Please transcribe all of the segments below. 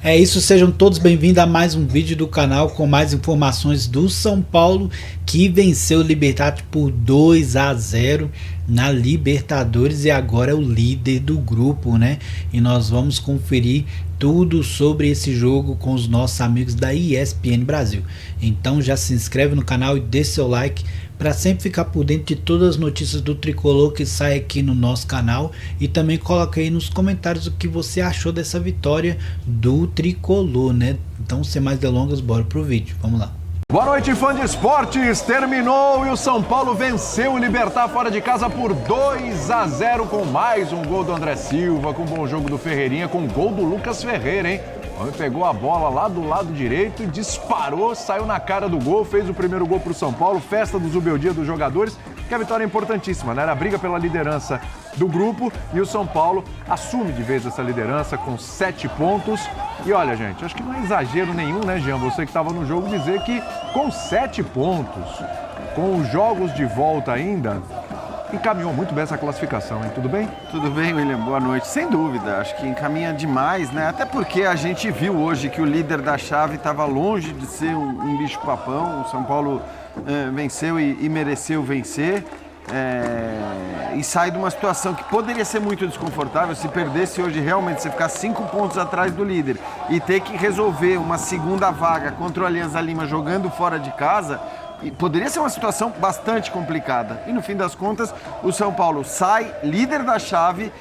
É isso, sejam todos bem-vindos a mais um vídeo do canal com mais informações do São Paulo, que venceu o Libertad por 2-0 na Libertadores e agora é o líder do grupo, né? E nós vamos conferir tudo sobre esse jogo com os nossos amigos da ESPN Brasil. Então já se inscreve no canal e deixe seu like para sempre ficar por dentro de todas as notícias do Tricolor que sai aqui no nosso canal, e também coloca aí nos comentários o que você achou dessa vitória do Tricolor, né? Então, sem mais delongas, bora pro vídeo, vamos lá. Boa noite, fã de esportes, terminou e o São Paulo venceu o Libertad fora de casa por 2-0 com mais um gol do André Silva, com um bom jogo do Ferreirinha, com um gol do Lucas Ferreira, hein? O homem pegou a bola lá do lado direito, disparou, saiu na cara do gol, fez o primeiro gol para o São Paulo, festa do Zubeldia dos jogadores, que a vitória é importantíssima, né? Era a briga pela liderança do grupo e o São Paulo assume de vez essa liderança com 7 pontos. E olha, gente, acho que não é exagero nenhum, né, Jean? Você que estava no jogo dizer que com 7 pontos, com os jogos de volta ainda, encaminhou muito bem essa classificação, hein? Tudo bem? Tudo bem, William. Boa noite. Sem dúvida, acho que encaminha demais, né? Até porque a gente viu hoje que o líder da chave estava longe de ser um bicho-papão. O São Paulo venceu e mereceu vencer. E sai de uma situação que poderia ser muito desconfortável se perdesse hoje realmente, você ficar 5 pontos atrás do líder e ter que resolver uma segunda vaga contra o Alianza Lima jogando fora de casa. E poderia ser uma situação bastante complicada. E no fim das contas, o São Paulo sai líder da chave,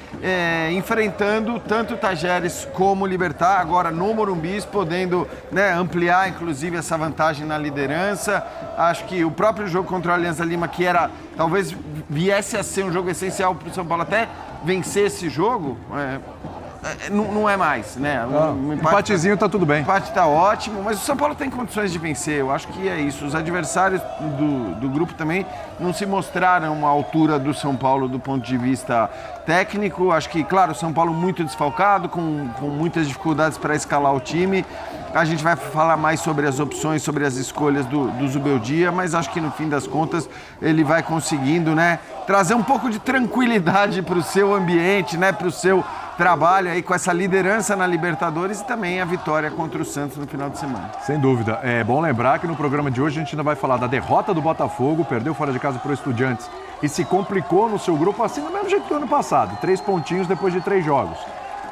enfrentando tanto o Tajeres como o Libertad, agora no Morumbi, podendo, né, ampliar inclusive essa vantagem na liderança. Acho que o próprio jogo contra o Alianza Lima, que era, talvez viesse a ser um jogo essencial para o São Paulo até vencer esse jogo, não é mais, né? Empatezinho tá tudo bem. O empate tá ótimo, mas o São Paulo tem condições de vencer, eu acho que é isso. Os adversários do grupo também não se mostraram à altura do São Paulo do ponto de vista técnico. Acho que, claro, o São Paulo muito desfalcado, com muitas dificuldades para escalar o time. A gente vai falar mais sobre as opções, sobre as escolhas do Zubeldia, mas acho que no fim das contas ele vai conseguindo, né, trazer um pouco de tranquilidade para o seu ambiente, né, para o seu trabalho aí com essa liderança na Libertadores e também a vitória contra o Santos no final de semana. Sem dúvida. É bom lembrar que no programa de hoje a gente ainda vai falar da derrota do Botafogo, perdeu fora de casa para o Estudiantes e se complicou no seu grupo assim do mesmo jeito do ano passado, 3 pontinhos depois de 3 jogos.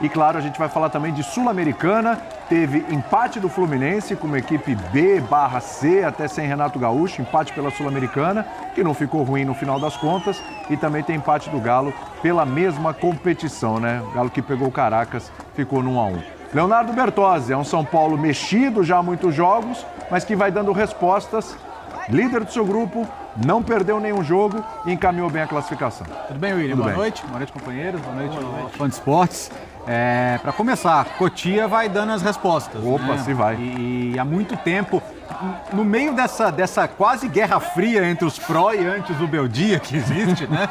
E claro, a gente vai falar também de Sul-Americana, teve empate do Fluminense com uma equipe B/C, até sem Renato Gaúcho, empate pela Sul-Americana, que não ficou ruim no final das contas, e também tem empate do Galo pela mesma competição, né? O Galo que pegou o Caracas ficou no 1-1. Leonardo Bertozzi é um São Paulo mexido já há muitos jogos, mas que vai dando respostas, líder do seu grupo, não perdeu nenhum jogo e encaminhou bem a classificação. Tudo bem, William? Tudo bem. Boa noite, companheiros. Boa noite, fã de esportes. Para começar, Cotia vai dando as respostas. Opa, né? se vai. E há muito tempo, no meio dessa quase guerra fria entre os pró e anti-Zubeldia que existe, né?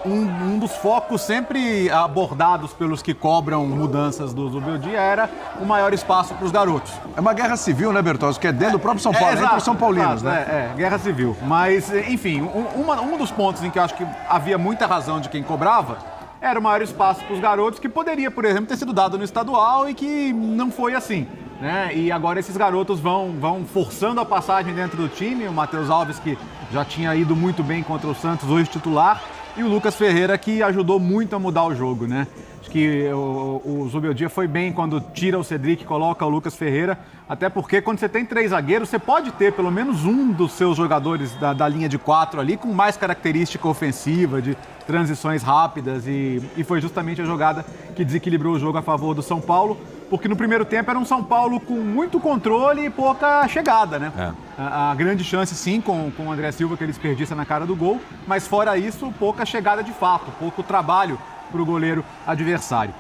Um dos focos sempre abordados pelos que cobram mudanças do Zubeldia era o maior espaço para os garotos. É uma guerra civil, né, Bertozzi? Que é dentro do próprio São Paulo, entre os São Paulinos, né? Guerra civil. Mas, enfim, um dos pontos em que eu acho que havia muita razão de quem cobrava era o maior espaço para os garotos, que poderia, por exemplo, ter sido dado no estadual e que não foi assim, né? E agora esses garotos vão forçando a passagem dentro do time. O Matheus Alves, que já tinha ido muito bem contra o Santos, hoje titular, e o Lucas Ferreira, que ajudou muito a mudar o jogo, né? Acho que o Zubeldia foi bem quando tira o Cedric e coloca o Lucas Ferreira, até porque quando você tem 3 zagueiros, você pode ter pelo menos um dos seus jogadores da linha de 4 ali com mais característica ofensiva, de transições rápidas, e foi justamente a jogada que desequilibrou o jogo a favor do São Paulo, porque no primeiro tempo era um São Paulo com muito controle e pouca chegada, né? A grande chance, sim, com o André Silva, que ele desperdiça na cara do gol, mas fora isso, pouca chegada de fato, pouco trabalho para o goleiro adversário.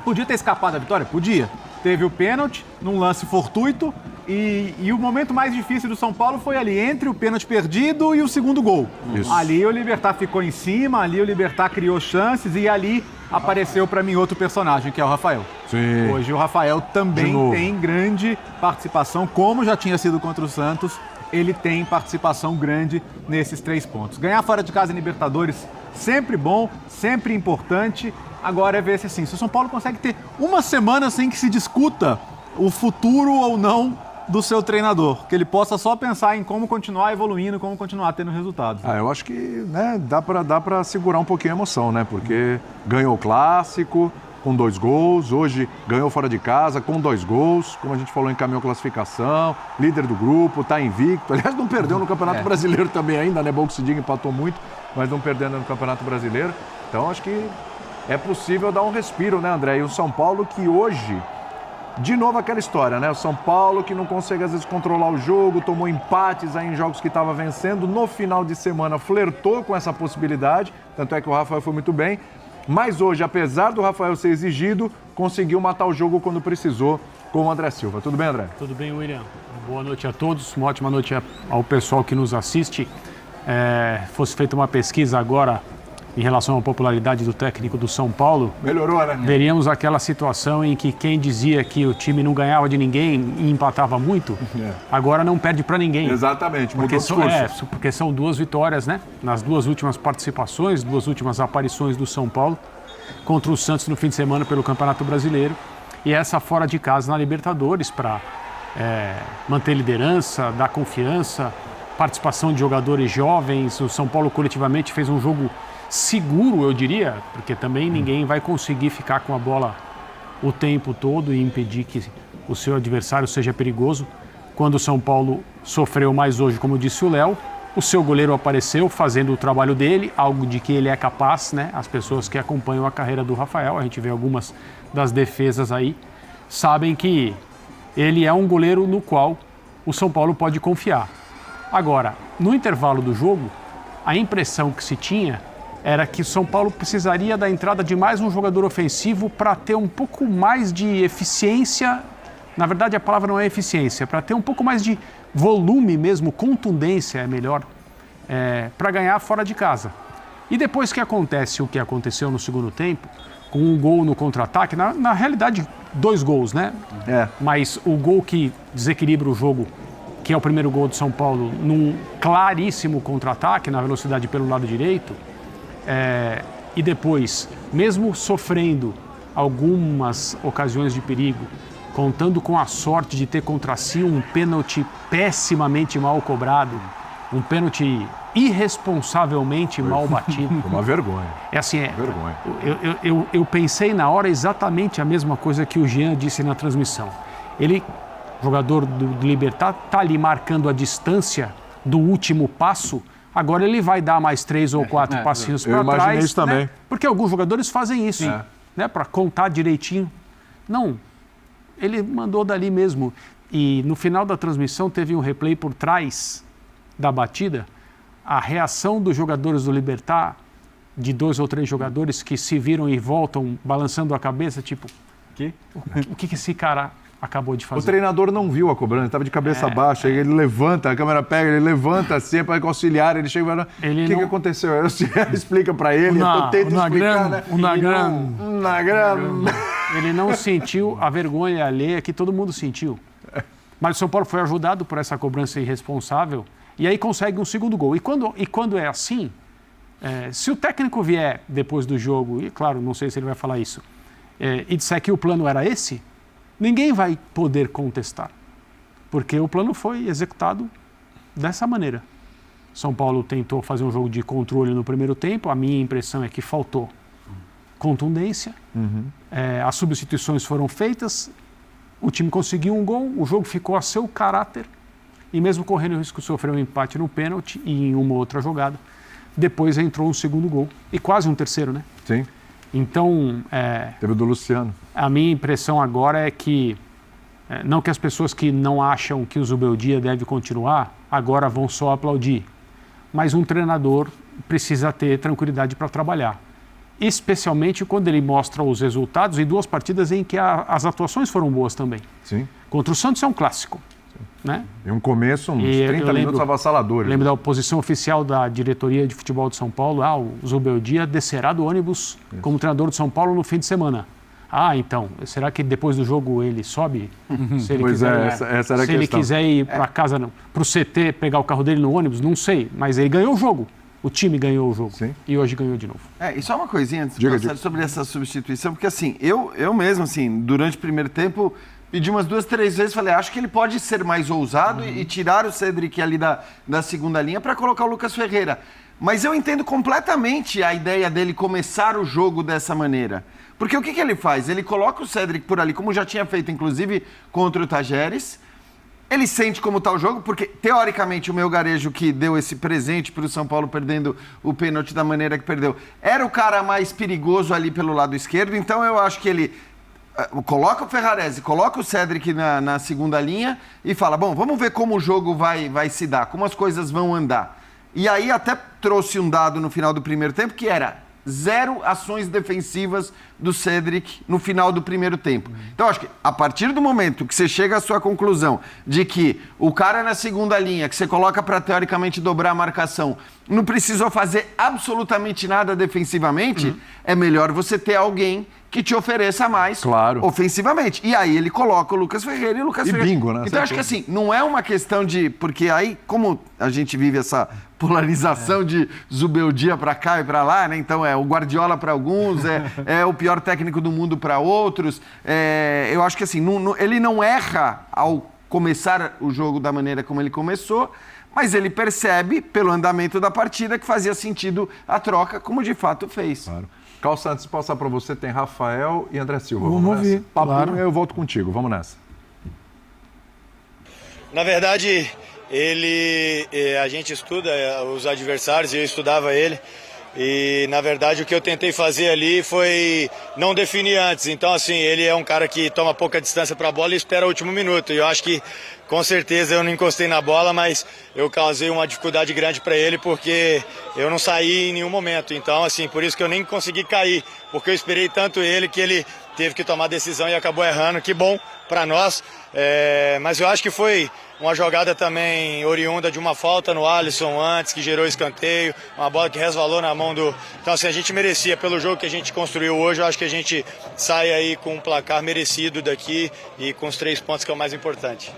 Podia ter escapado da vitória? Podia. Teve o pênalti num lance fortuito e o momento mais difícil do São Paulo foi ali entre o pênalti perdido e o segundo gol. Isso. Ali o Libertad ficou em cima, ali o Libertad criou chances e ali apareceu para mim outro personagem, que é o Rafael. Sim. Hoje o Rafael também tem grande participação, como já tinha sido contra o Santos. Ele tem participação grande nesses 3 pontos. Ganhar fora de casa em Libertadores sempre bom, sempre importante. Agora é ver se assim, se o São Paulo consegue ter uma semana sem que se discuta o futuro ou não do seu treinador, que ele possa só pensar em como continuar evoluindo, como continuar tendo resultados. Eu acho que, né, dá pra segurar um pouquinho a emoção, né? Porque ganhou o clássico com 2 gols, hoje ganhou fora de casa com 2 gols, como a gente falou, encaminhou classificação, líder do grupo, tá invicto. Aliás, não perdeu no Campeonato Brasileiro também ainda, né? Bom que se diga, empatou muito, mas não perdendo no Campeonato Brasileiro. Então, acho que é possível dar um respiro, né, André? E o São Paulo que hoje... De novo aquela história, né? O São Paulo que não consegue às vezes controlar o jogo, tomou empates aí em jogos que estava vencendo. No final de semana flertou com essa possibilidade, tanto é que o Rafael foi muito bem. Mas hoje, apesar do Rafael ser exigido, conseguiu matar o jogo quando precisou com o André Silva. Tudo bem, André? Tudo bem, William. Boa noite a todos, uma ótima noite ao pessoal que nos assiste. Fosse feita uma pesquisa agora em relação à popularidade do técnico do São Paulo, melhorou, né? Veríamos aquela situação em que quem dizia que o time não ganhava de ninguém e empatava muito, agora não perde para ninguém. Exatamente, mudou o discurso. Porque são 2 vitórias, né? Nas 2 últimas participações, 2 últimas aparições do São Paulo contra o Santos no fim de semana pelo Campeonato Brasileiro e essa fora de casa na Libertadores para manter liderança, dar confiança, participação de jogadores jovens. O São Paulo coletivamente fez um jogo seguro, eu diria, porque também ninguém vai conseguir ficar com a bola o tempo todo e impedir que o seu adversário seja perigoso. Quando o São Paulo sofreu mais hoje, como disse o Léo, o seu goleiro apareceu fazendo o trabalho dele, algo de que ele é capaz, né? As pessoas que acompanham a carreira do Rafael, a gente vê algumas das defesas aí, sabem que ele é um goleiro no qual o São Paulo pode confiar. Agora, no intervalo do jogo, a impressão que se tinha era que o São Paulo precisaria da entrada de mais um jogador ofensivo para ter um pouco mais de eficiência. Na verdade, a palavra não é eficiência, para ter um pouco mais de volume mesmo, contundência é melhor, para ganhar fora de casa. E depois que acontece o que aconteceu no segundo tempo, com um gol no contra-ataque, na realidade 2 gols, né? Mas o gol que desequilibra o jogo, que é o primeiro gol do São Paulo, num claríssimo contra-ataque, na velocidade pelo lado direito, e depois, mesmo sofrendo algumas ocasiões de perigo, contando com a sorte de ter contra si um pênalti pessimamente mal cobrado, um pênalti irresponsavelmente mal batido. Uma vergonha. Vergonha. Eu pensei na hora exatamente a mesma coisa que o Jean disse na transmissão. Ele, jogador do Libertad, está ali marcando a distância do último passo. Agora ele vai dar mais 3 ou 4 passinhos para trás. Eu imaginei isso também. Porque alguns jogadores fazem isso, né? Para contar direitinho. Não, ele mandou dali mesmo. E no final da transmissão teve um replay por trás da batida. A reação dos jogadores do Libertad, de 2 ou 3 jogadores que se viram e voltam balançando a cabeça, tipo, o que esse cara acabou de fazer? O treinador não viu a cobrança, estava de cabeça baixa, aí ele levanta, a câmera pega, ele levanta assim para auxiliar, ele chega e fala, o que aconteceu? Eu explica para ele, eu tento explicar, né? Ele não sentiu a vergonha alheia que todo mundo sentiu. Mas o São Paulo foi ajudado por essa cobrança irresponsável e aí consegue um segundo gol. E quando é assim, se o técnico vier depois do jogo, e claro, não sei se ele vai falar isso, e disser que o plano era esse, ninguém vai poder contestar, porque o plano foi executado dessa maneira. São Paulo tentou fazer um jogo de controle no primeiro tempo, a minha impressão é que faltou contundência, as substituições foram feitas, o time conseguiu um gol, o jogo ficou a seu caráter, e mesmo correndo o risco de sofrer um empate no pênalti e em uma outra jogada, depois entrou um segundo gol, e quase um terceiro, né? Sim. Então, teve o do Luciano. A minha impressão agora é que, não que as pessoas que não acham que o Zubeldia deve continuar, agora vão só aplaudir. Mas um treinador precisa ter tranquilidade para trabalhar. Especialmente quando ele mostra os resultados em 2 partidas em que as atuações foram boas também. Sim. Contra o Santos é um clássico. Né? E um começo, uns 30 minutos avassaladores. Lembro da oposição oficial da diretoria de futebol de São Paulo, o Zubeldia descerá do ônibus como treinador de São Paulo no fim de semana. Então, será que depois do jogo ele sobe? Se ele quiser, essa era a questão. Ele quiser ir para casa, para o CT, pegar o carro dele no ônibus, não sei, mas ele ganhou o jogo. O time ganhou o jogo. Sim. E hoje ganhou de novo. E só uma coisinha antes de Diga, passar diga. sobre essa substituição, porque assim, eu mesmo, assim, durante o primeiro tempo, pedi umas 2, 3 vezes, falei, acho que ele pode ser mais ousado e tirar o Cedric ali da segunda linha para colocar o Lucas Ferreira. Mas eu entendo completamente a ideia dele começar o jogo dessa maneira. Porque o que ele faz? Ele coloca o Cedric por ali, como já tinha feito, inclusive, contra o Tajeres. Ele sente como está o jogo, porque, teoricamente, o meu garejo que deu esse presente para o São Paulo perdendo o pênalti da maneira que perdeu, era o cara mais perigoso ali pelo lado esquerdo. Então, eu acho que ele coloca o Ferrarese, coloca o Cedric na segunda linha e fala, bom, vamos ver como o jogo vai se dar, como as coisas vão andar. E aí até trouxe um dado no final do primeiro tempo, que era 0 ações defensivas do Cedric no final do primeiro tempo. Então, acho que a partir do momento que você chega à sua conclusão de que o cara na segunda linha, que você coloca para teoricamente dobrar a marcação, não precisou fazer absolutamente nada defensivamente, é melhor você ter alguém que te ofereça mais ofensivamente. E aí ele coloca o Lucas Ferreira e o Lucas Ferreira. Bingo, né? Então, acho que assim, não é uma questão de... Porque aí, como a gente vive essa polarização de Zubeldia para cá e para lá, né? Então é o Guardiola para alguns, é o pior técnico do mundo para outros. Eu acho que assim, ele não erra ao começar o jogo da maneira como ele começou, mas ele percebe, pelo andamento da partida, que fazia sentido a troca, como de fato fez. Claro. Carl Santos, passar para você, tem Rafael e André Silva. Vamos ouvir, Papinho, eu volto contigo. Vamos nessa. Na verdade, a gente estuda os adversários e eu estudava ele. E, na verdade, o que eu tentei fazer ali foi não definir antes. Então, assim, ele é um cara que toma pouca distância para a bola e espera o último minuto. E eu acho que, com certeza, eu não encostei na bola, mas eu causei uma dificuldade grande para ele porque eu não saí em nenhum momento. Então, assim, por isso que eu nem consegui cair, porque eu esperei tanto ele que ele teve que tomar decisão e acabou errando. Que bom para nós. Mas eu acho que foi uma jogada também oriunda de uma falta no Alisson antes, que gerou escanteio, uma bola que resvalou na mão do... Então, assim, a gente merecia, pelo jogo que a gente construiu hoje, eu acho que a gente sai aí com um placar merecido daqui e com os 3 pontos, que é o mais importante.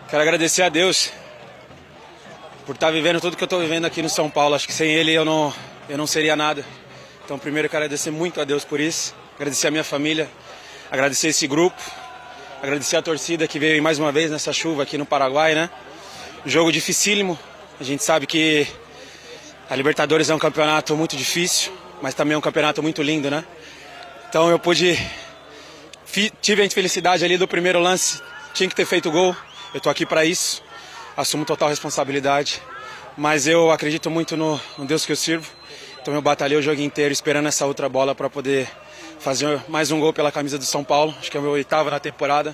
Quero agradecer a Deus por estar vivendo tudo que eu estou vivendo aqui no São Paulo. Acho que sem ele eu não seria nada. Então, primeiro, eu quero agradecer muito a Deus por isso, agradecer a minha família, agradecer esse grupo, agradecer a torcida que veio mais uma vez nessa chuva aqui no Paraguai, né? Jogo dificílimo. A gente sabe que a Libertadores é um campeonato muito difícil, mas também é um campeonato muito lindo, né? Então eu tive a infelicidade ali do primeiro lance, tinha que ter feito o gol. Eu tô aqui para isso, assumo total responsabilidade, mas eu acredito muito no Deus que eu sirvo. Então eu batalhei o jogo inteiro esperando essa outra bola para poder fazer mais um gol pela camisa do São Paulo. Acho que é o meu 8º na temporada.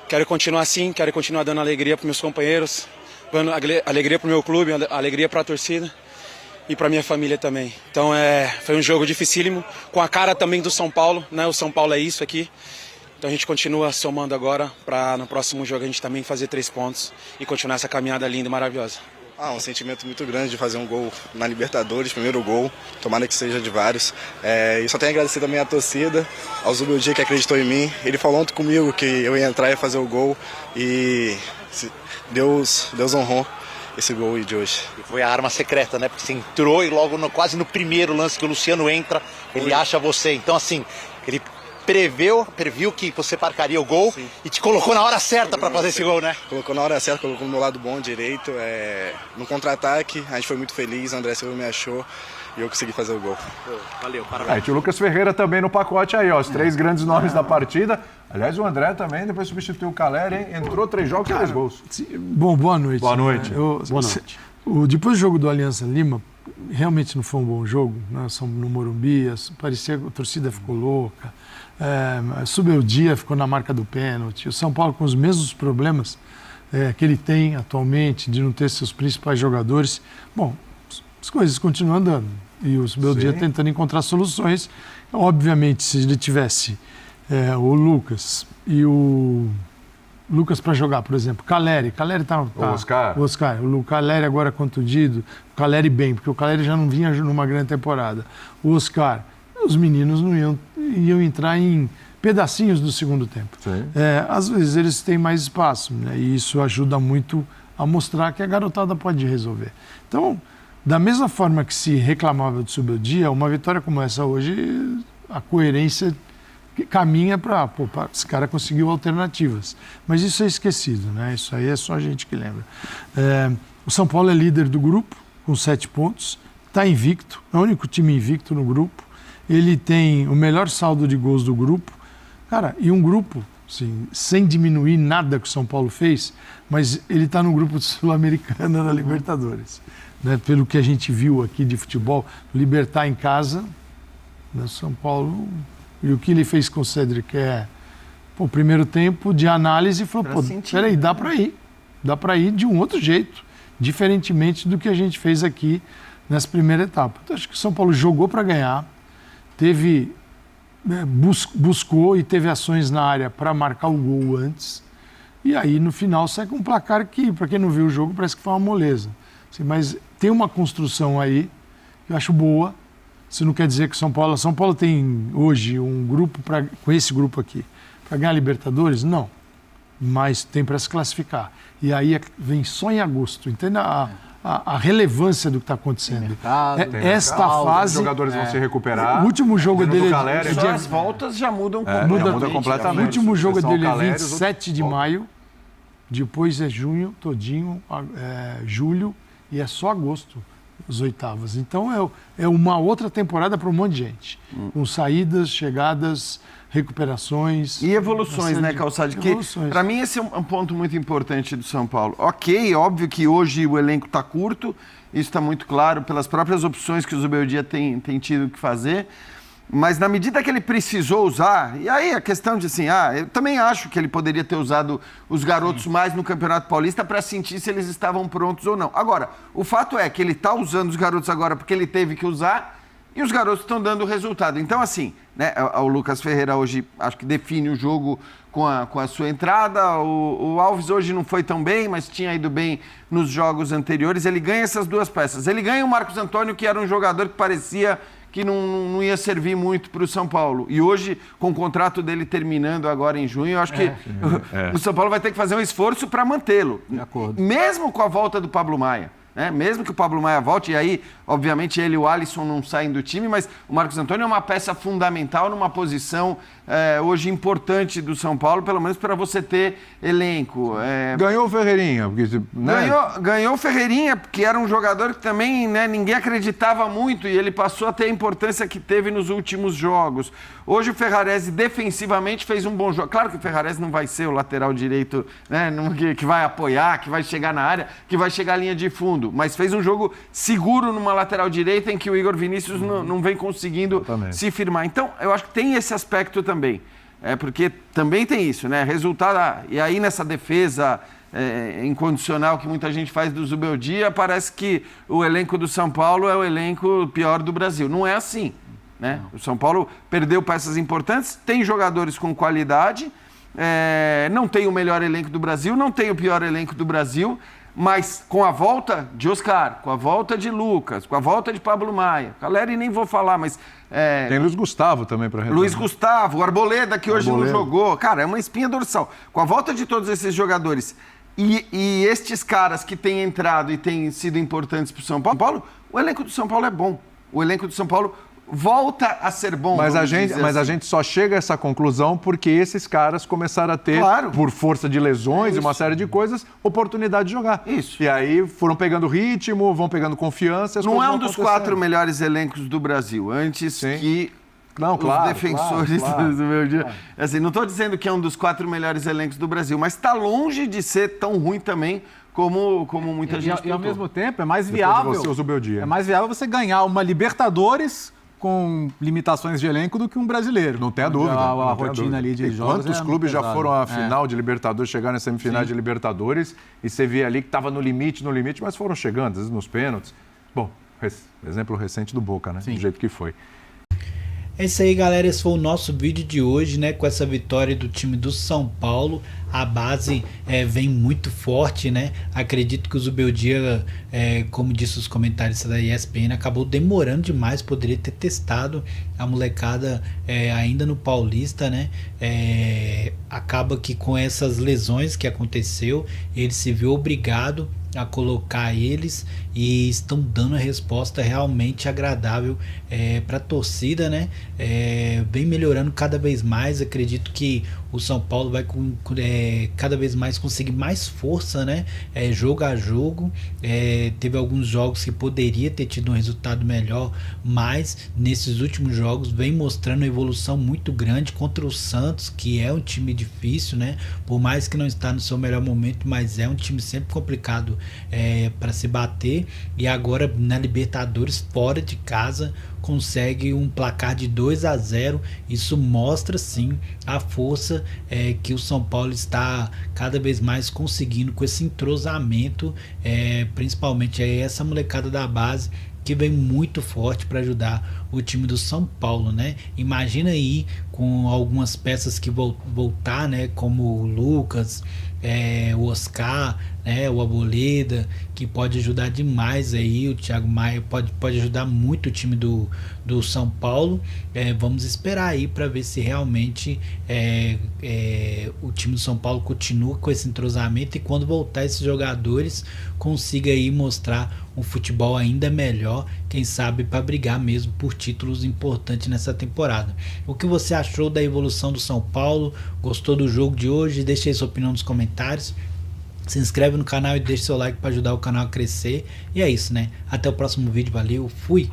Quero continuar assim, quero continuar dando alegria para meus companheiros, dando alegria para o meu clube, alegria para a torcida e para minha família também. Então foi um jogo dificílimo, com a cara também do São Paulo, né? O São Paulo é isso aqui. Então a gente continua somando agora para no próximo jogo a gente também fazer 3 pontos e continuar essa caminhada linda e maravilhosa. Um sentimento muito grande de fazer um gol na Libertadores, primeiro gol, tomara que seja de vários. E só tenho a agradecer também à torcida, ao Zubeldia que acreditou em mim. Ele falou ontem comigo que eu ia entrar e fazer o gol e Deus honrou esse gol de hoje. E foi a arma secreta, né? Porque você entrou e logo quase no primeiro lance que o Luciano entra, ele acha você. Então assim, ele previu que você marcaria o gol. Sim. E te colocou na hora certa para fazer esse gol, né? Colocou na hora certa, colocou no meu lado bom, direito. No contra-ataque, a gente foi muito feliz, o André Silva me achou e eu consegui fazer o gol. Valeu, parabéns. Tinha o Lucas Ferreira também no pacote aí, ó, os 3 grandes nomes da partida. Aliás, o André também, depois substituiu o Caleri, hein? Entrou 3 jogos e 3 gols. Bom, boa noite. Boa noite. Boa noite. Depois do jogo do Aliança Lima, realmente não foi um bom jogo. Nós somos no Morumbi, parecia que a torcida ficou louca. Zubeldia ficou na marca do pênalti. O São Paulo com os mesmos problemas que ele tem atualmente, de não ter seus principais jogadores. Bom, as coisas continuam andando. E o Zubeldia tentando encontrar soluções. Obviamente, se ele tivesse o Lucas e o Lucas para jogar, por exemplo, Caleri tá o Oscar, o Caleri agora contundido, o Caleri bem, porque o Caleri já não vinha numa grande temporada. O Oscar, os meninos não iam entrar em pedacinhos do segundo tempo. Às vezes eles têm mais espaço, né? E isso ajuda muito a mostrar que a garotada pode resolver. Então, Da mesma forma que se reclamava do Zubeldia, uma vitória como essa hoje, a coerência caminha para esse cara conseguiu alternativas. Mas isso é esquecido, né? Isso aí é só a gente que lembra. O São Paulo é líder do grupo, com 7 pontos, está invicto, é o único time invicto no grupo. Ele tem o melhor saldo de gols do grupo. Cara, e um grupo, assim, sem diminuir nada que o São Paulo fez, mas ele está no grupo Sul-Americana da Libertadores. Né? Pelo que a gente viu aqui de futebol, Libertad em casa, né? São Paulo, e o que ele fez com o Cedric o primeiro tempo de análise, falou, peraí, dá para ir de um outro jeito, diferentemente do que a gente fez aqui nessa primeira etapa. Então, acho que o São Paulo jogou para ganhar, teve, né, buscou e teve ações na área para marcar o gol antes, e aí no final sai com um placar que, para quem não viu o jogo, parece que foi uma moleza. Assim, mas tem uma construção aí que eu acho boa. Isso não quer dizer que São Paulo tem hoje um grupo, com esse grupo aqui, para ganhar Libertadores? Não, mas tem para se classificar. E aí vem só em agosto, entende a relevância do que está acontecendo. Esta fase... Os jogadores vão se recuperar. O último jogo dele... As voltas já mudam completamente. O último jogo dele é 27 de maio, depois é junho, todinho, julho, e é só agosto, as oitavas. Então é uma outra temporada para um monte de gente. Com saídas, chegadas, recuperações. E evoluções, né, Calçade? Para mim esse é um ponto muito importante do São Paulo. Ok, óbvio que hoje o elenco está curto, isso está muito claro pelas próprias opções que o Zubeldia tem tido que fazer. Mas na medida que ele precisou usar, e aí a questão de assim, eu também acho que ele poderia ter usado os garotos mais no Campeonato Paulista para sentir se eles estavam prontos ou não. Agora, o fato é que ele está usando os garotos agora porque ele teve que usar e os garotos estão dando resultado. Então, assim, né, o Lucas Ferreira hoje acho que define o jogo com a sua entrada. O Alves hoje não foi tão bem, mas tinha ido bem nos jogos anteriores. Ele ganha essas duas peças. Ele ganha o Marcos Antônio, que era um jogador que parecia que não ia servir muito para o São Paulo. E hoje, com o contrato dele terminando agora em junho, eu acho que o São Paulo vai ter que fazer um esforço para mantê-lo. De acordo. Mesmo com a volta do Pablo Maia. Mesmo que o Pablo Maia volte, e aí, obviamente, ele e o Alisson não saem do time, mas o Marcos Antônio é uma peça fundamental numa posição hoje importante do São Paulo, pelo menos para você ter elenco. Ganhou o Ferreirinha. Porque, né? Ganhou o Ferreirinha, que era um jogador que também, né, ninguém acreditava muito, e ele passou a ter a importância que teve nos últimos jogos. Hoje o Ferrarese defensivamente fez um bom jogo. Claro que o Ferrarese não vai ser o lateral direito, né, que vai apoiar, que vai chegar na área, que vai chegar à linha de fundo, mas fez um jogo seguro numa lateral direita em que o Igor Vinícius não vem conseguindo se firmar. Então, eu acho que tem esse aspecto também. Porque também tem isso, né? Resultado, e aí nessa defesa incondicional que muita gente faz do Zubeldia, parece que o elenco do São Paulo é o elenco pior do Brasil. Não é assim, né? O São Paulo perdeu peças importantes, tem jogadores com qualidade, não tem o melhor elenco do Brasil, não tem o pior elenco do Brasil, mas com a volta de Oscar, com a volta de Lucas, com a volta de Pablo Maia, Caleri nem vou falar, mas... Tem Luiz Gustavo também para retornar. Luiz Gustavo, o Arboleda, que hoje não jogou. Cara, é uma espinha dorsal. Com a volta de todos esses jogadores e estes caras que têm entrado e têm sido importantes para o São Paulo, o elenco do São Paulo é bom. O elenco do São Paulo volta a ser bom. Mas a gente só chega a essa conclusão porque esses caras começaram a ter, por força de lesões e uma série de coisas, oportunidade de jogar. Isso. E aí foram pegando ritmo, vão pegando confiança. Não é um dos 4 melhores elencos do Brasil. Antes que os defensores do meu dia... Assim, não estou dizendo que é um dos 4 melhores elencos do Brasil, mas está longe de ser tão ruim também como muita gente. E ao mesmo tempo é mais viável. É mais viável você ganhar uma Libertadores com limitações de elenco do que um brasileiro. Não tem a dúvida. A rotina ali de jogos. Quantos clubes já foram à final de Libertadores, chegaram nas semifinais de Libertadores, e você vê ali que estava no limite, mas foram chegando, às vezes nos pênaltis. Bom, exemplo recente do Boca, né? Do jeito que foi. É isso aí, galera, esse foi o nosso vídeo de hoje, né, com essa vitória do time do São Paulo. A base vem muito forte, né? Acredito que o Zubeldia, como disse os comentários da ESPN, acabou demorando demais, poderia ter testado a molecada ainda no Paulista, né? Acaba que com essas lesões que aconteceu, ele se viu obrigado a colocar eles e estão dando a resposta realmente agradável para a torcida, né? Vem melhorando cada vez mais. Acredito que o São Paulo vai cada vez mais conseguir mais força, né? Jogo a jogo. Teve alguns jogos que poderia ter tido um resultado melhor, mas nesses últimos jogos vem mostrando uma evolução muito grande contra o Santos, que é um time difícil, né? Por mais que não está no seu melhor momento, mas é um time sempre complicado para se bater. E agora na Libertadores, fora de casa, consegue um placar de 2-0. Isso mostra sim a força que o São Paulo está cada vez mais conseguindo com esse entrosamento, principalmente essa molecada da base que vem muito forte para ajudar o time do São Paulo, né? Imagina aí com algumas peças que voltar, né? Como o Lucas, o Oscar, né? O Arboleda, que pode ajudar demais aí. O Thiago Maia pode ajudar muito o time do São Paulo. Vamos esperar aí para ver se realmente o time do São Paulo continua com esse entrosamento e quando voltar esses jogadores consiga aí mostrar um futebol ainda melhor, quem sabe para brigar mesmo por títulos importantes nessa temporada. O que você achou da evolução do São Paulo? Gostou do jogo de hoje? Deixe aí sua opinião nos comentários. Se inscreve no canal e deixe seu like para ajudar o canal a crescer. E é isso, né? Até o próximo vídeo. Valeu, fui!